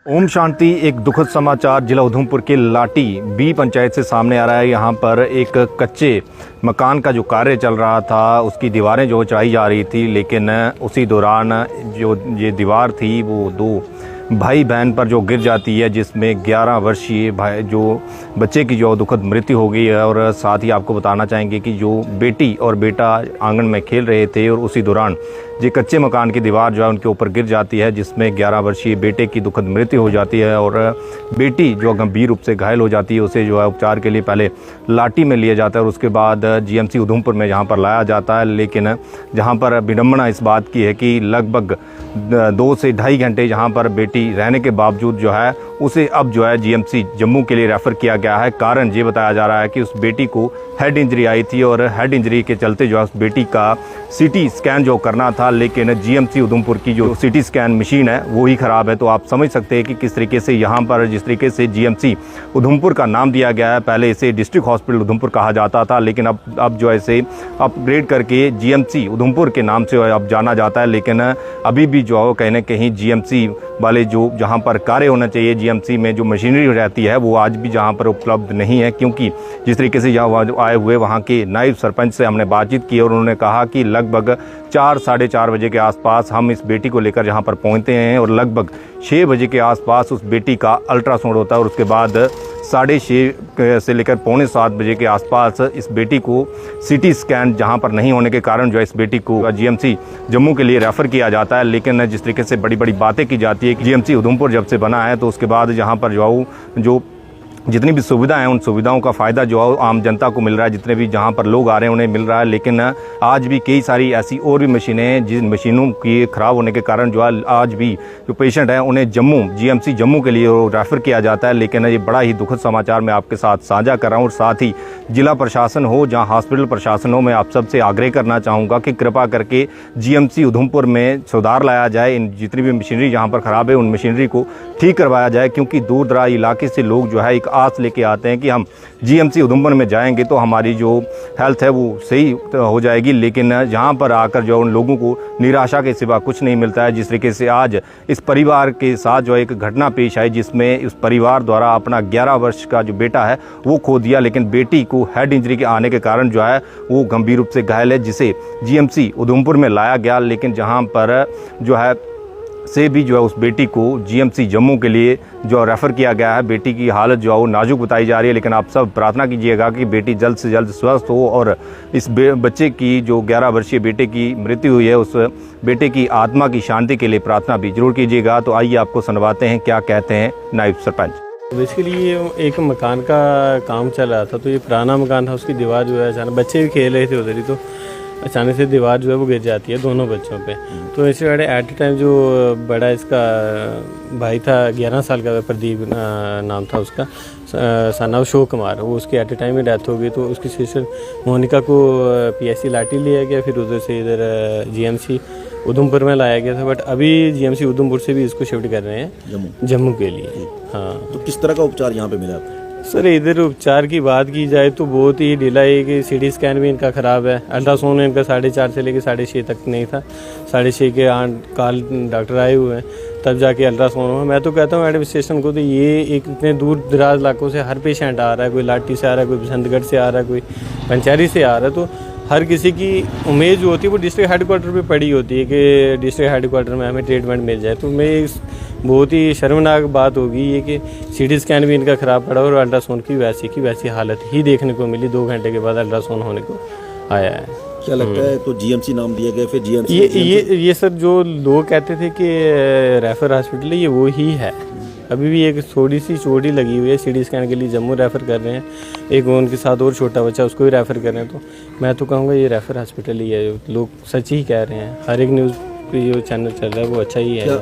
ओम शांति। एक दुखद समाचार जिला उधमपुर के लाटी बी पंचायत से सामने आ रहा है। यहाँ पर एक कच्चे मकान का जो कार्य चल रहा था, उसकी दीवारें जो चढ़ाई जा रही थी, लेकिन उसी दौरान जो ये दीवार थी वो दो भाई बहन पर जो गिर जाती है, जिसमें 11 वर्षीय भाई जो बच्चे की जो दुखद मृत्यु हो गई है। और साथ ही आपको बताना चाहेंगे कि जो बेटी और बेटा आंगन में खेल रहे थे और उसी दौरान ये कच्चे मकान की दीवार जो है उनके ऊपर गिर जाती है, जिसमें 11 वर्षीय बेटे की दुखद मृत्यु हो जाती है और बेटी जो गंभीर रूप से घायल हो जाती है। उसे जो है उपचार के लिए पहले लाटी में लिया जाता है और उसके बाद जीएमसी उधमपुर में जहाँ पर लाया जाता है। लेकिन जहाँ पर विडम्बना इस बात की है कि लगभग 2 से ढाई घंटे जहाँ पर बेटी रहने के बावजूद जो है उसे अब जो है जीएमसी जम्मू के लिए रेफ़र किया गया है। कारण ये बताया जा रहा है कि उस बेटी को हेड इंजरी आई थी और हेड इंजरी के चलते जो है उस बेटी का सीटी स्कैन जो करना था, लेकिन जीएमसी उधमपुर की जो सीटी स्कैन मशीन है वो ही ख़राब है। तो आप समझ सकते हैं कि किस तरीके से यहाँ पर जिस तरीके से जीएमसी उधमपुर का नाम दिया गया है, पहले इसे डिस्ट्रिक्ट हॉस्पिटल उधमपुर कहा जाता था, लेकिन अब जो है इसे अपग्रेड करके जीएमसी उधमपुर के नाम से अब जाना जाता है। लेकिन अभी भी जो है कहीं ना कहीं जीएमसी वाले जो जहाँ पर कार्य होना चाहिए, जीएमसी में जो मशीनरी रहती है वो आज भी जहाँ पर उपलब्ध नहीं है। क्योंकि जिस तरीके से यहाँ आए हुए वहाँ के नायब सरपंच से हमने बातचीत की और उन्होंने कहा कि लगभग 4 साढ़े 4 बजे के आसपास हम इस बेटी को लेकर यहाँ पर पहुँचते हैं और लगभग 6 बजे के आसपास उस बेटी का अल्ट्रासाउंड होता है और उसके बाद 6:30 से लेकर 6:45 बजे के आसपास इस बेटी को सीटी स्कैन जहां पर नहीं होने के कारण जो है इस बेटी को जीएमसी जम्मू के लिए रेफ़र किया जाता है। लेकिन जिस तरीके से बड़ी बड़ी बातें की जाती है कि जीएमसी उधमपुर जब से बना है तो उसके बाद जहां पर जो जितनी भी सुविधा हैं उन सुविधाओं का फ़ायदा जो है आम जनता को मिल रहा है, जितने भी जहां पर लोग आ रहे हैं उन्हें मिल रहा है। लेकिन आज भी कई सारी ऐसी और भी मशीनें हैं जिन मशीनों की ख़राब होने के कारण जो है आज भी जो पेशेंट हैं उन्हें जीएमसी जम्मू के लिए रेफ़र किया जाता है। लेकिन ये बड़ा ही दुखद समाचार मैं आपके साथ साझा कर रहा हूँ और साथ ही जिला प्रशासन हो, जहाँ हॉस्पिटल प्रशासन हो, मैं आप सबसे आग्रह करना चाहूँगा कि कृपा करके जीएमसी उधमपुर में सुधार लाया जाए। इन जितनी भी मशीनरी जहाँ पर ख़राब है उन मशीनरी को ठीक करवाया जाए, क्योंकि दूर दराज इलाके से लोग जो है एक आस लेके आते हैं कि हम जीएमसी उधमपुर में जाएंगे तो हमारी जो हेल्थ है वो सही हो जाएगी। लेकिन जहाँ पर आकर जो उन लोगों को निराशा के सिवा कुछ नहीं मिलता है। जिस तरीके से आज इस परिवार के साथ जो एक घटना पेश आई, जिसमें उस परिवार द्वारा अपना 11 वर्ष का जो बेटा है वो खो दिया, लेकिन बेटी को हेड इंजरी के आने के कारण जो है वो गंभीर रूप से घायल है, जिसे जीएमसी उधमपुर में लाया गया। लेकिन जहाँ पर जो है से भी जो है उस बेटी को जीएमसी जम्मू के लिए जो रेफ़र किया गया है। बेटी की हालत जो है वो नाजुक बताई जा रही है, लेकिन आप सब प्रार्थना कीजिएगा कि बेटी जल्द से जल्द स्वस्थ हो और इस बच्चे की जो 11 वर्षीय बेटे की मृत्यु हुई है उस बेटे की आत्मा की शांति के लिए प्रार्थना भी जरूर कीजिएगा। तो आइए आपको सुनवाते हैं क्या कहते हैं नायब सरपंच। बेसिकली ये एक मकान का काम चल रहा था, तो ये पुराना मकान था, उसकी दीवार जो है अचानक बच्चे भी खेल रहे थे उधर ही, तो अचानक से दीवार जो है वो गिर जाती है दोनों बच्चों पे। तो इसी वजह एट ए टाइम जो बड़ा इसका भाई था 11 साल का, प्रदीप नाम था उसका, सन ऑफ शिव कुमार, वो उसकी एट ए टाइम ही डेथ हो गई। तो उसकी सिस्टर मोनिका को पीएससी लाटी लिया गया, फिर उधर से इधर जीएमसी उधमपुर में लाया गया था। बट अभी जीएमसी उधमपुर से भी इसको शिफ्ट कर रहे हैं जम्मू के लिए। हाँ, तो किस तरह का उपचार यहाँ पे मिला? सर इधर उपचार की बात की जाए तो बहुत ही ढीला है कि सीटी स्कैन भी इनका ख़राब है। अल्ट्रासाउंड इनका 4:30 से लेकर 6:30 तक नहीं था। 6:30 के काल डॉक्टर आए हुए हैं तब जाके अल्ट्रासाउंड हुआ। मैं तो कहता हूँ एडमिनिस्ट्रेशन को, तो ये एक इतने दूर दराज इलाकों से हर पेशेंट आ रहा है, कोई लाटी से आ रहा है, कोई बसंतगढ़ से आ रहा है, कोई पंचैरी से आ रहा है, तो हर किसी की उम्मीद जो होती है वो डिस्ट्रिक्ट हेडक्वार्टर पे पड़ी होती है कि डिस्ट्रिक्ट हेडक्वार्टर में हमें ट्रीटमेंट मिल जाए। तो मैं बहुत ही शर्मनाक बात होगी ये कि सीटी स्कैन भी इनका ख़राब पड़ा और अल्ट्रासाउंड की वैसी हालत ही देखने को मिली। 2 घंटे के बाद अल्ट्रासाउंड होने को आया है। क्या लगता है? तो जीएमसी नाम दिया गया, फिर जीएमसी ये सर जो लोग कहते थे कि रेफर हॉस्पिटल है, ये वो ही है। अभी भी एक थोड़ी सी चोट ही लगी हुई है, सीटी स्कैन के लिए जम्मू रेफ़र कर रहे हैं। एक उनके साथ और छोटा बच्चा उसको भी रेफ़र कर रहे हैं। तो मैं तो कहूँगा ये रेफर हॉस्पिटल ही है, लोग सच ही कह रहे हैं। हर एक न्यूज़ पे जो चैनल चल रहा है वो अच्छा ही है।